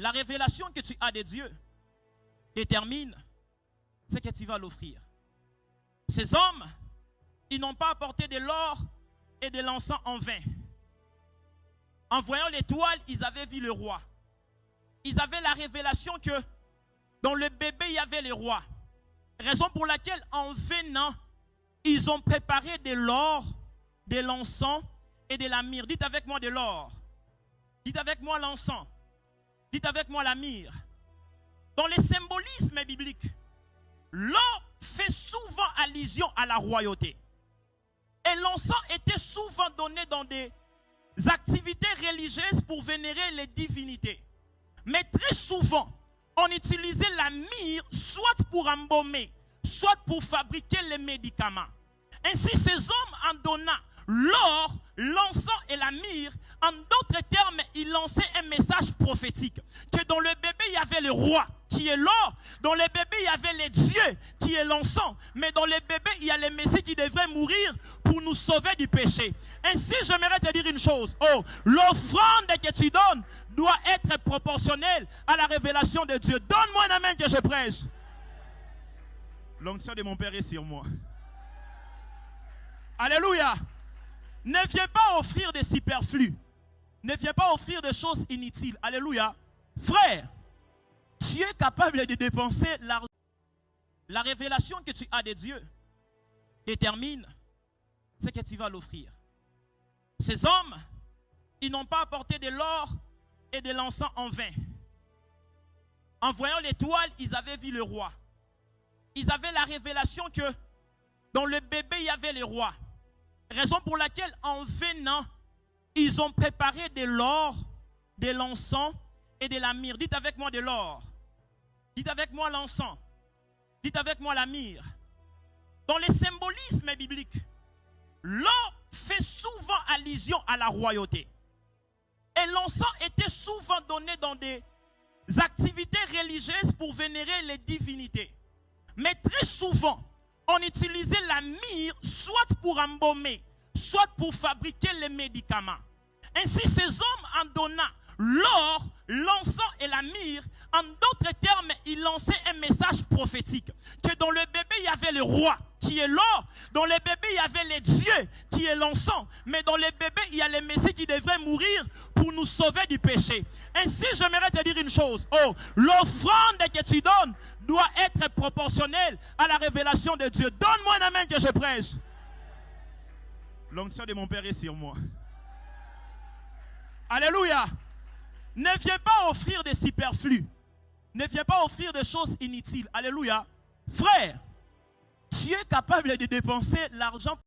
La révélation que tu as de Dieu détermine ce que tu vas l'offrir. Ces hommes, ils n'ont pas apporté de l'or et de l'encens en vain. En voyant l'étoile, ils avaient vu le roi. Ils avaient la révélation que dans le bébé, il y avait le roi. Raison pour laquelle, en venant, ils ont préparé de l'or, de l'encens et de la myrrhe. Dites avec moi de l'or. Dites avec moi l'encens. Dites avec moi la myrrhe. Dans les symbolismes bibliques, l'or fait souvent allusion à la royauté. Et l'encens était souvent donné dans des activités religieuses pour vénérer les divinités. Mais très souvent, on utilisait la myrrhe soit pour embaumer, soit pour fabriquer les médicaments. Ainsi, ces hommes, en donnant l'or, l'encens et la myrrhe, en d'autres termes, ils lançaient un message prophétique. Que dans le bébé, il y avait le roi, qui est l'or. Dans le bébé, il y avait les dieux, qui est l'encens. Mais dans le bébé, il y a le Messie qui devrait mourir pour nous sauver du péché. Ainsi, j'aimerais te dire une chose. Oh, l'offrande que tu donnes doit être proportionnelle à la révélation de Dieu. Donne-moi un amen que je prêche. L'onction de mon Père est sur moi. Alléluia. Ne viens pas offrir des superflus. Ne viens pas offrir des choses inutiles. Alléluia. Frère, tu es capable de dépenser l'argent. La révélation que tu as de Dieu détermine ce que tu vas l'offrir. Ces hommes, ils n'ont pas apporté de l'or et de l'encens en vain. En voyant l'étoile, ils avaient vu le roi. Ils avaient la révélation que dans le bébé, il y avait le roi. Raison pour laquelle, en venant, ils ont préparé de l'or, de l'encens et de la myrrhe. Dites avec moi de l'or. Dites avec moi l'encens. Dites avec moi la myrrhe. Dans les symbolismes bibliques, l'or fait souvent allusion à la royauté. Et l'encens était souvent donné dans des activités religieuses pour vénérer les divinités. Mais très souvent, on utilisait la myrrhe soit pour embaumer, soit pour fabriquer les médicaments. Ainsi, ces hommes, en donnant l'or, l'encens et la myrrhe, en d'autres termes, ils lançaient un message prophétique. Que dans le bébé, il y avait le roi, qui est l'or. Dans le bébé, il y avait les dieux, qui est l'encens. Mais dans le bébé, il y a le Messie qui devrait mourir pour nous sauver du péché. Ainsi, j'aimerais te dire une chose. Oh, l'offrande que tu donnes doit être proportionnelle à la révélation de Dieu. Donne-moi un amen que je prêche. L'onction de mon Père est sur moi. Alléluia. Ne viens pas offrir des superflus. Ne viens pas offrir des choses inutiles. Alléluia. Frère, tu es capable de dépenser l'argent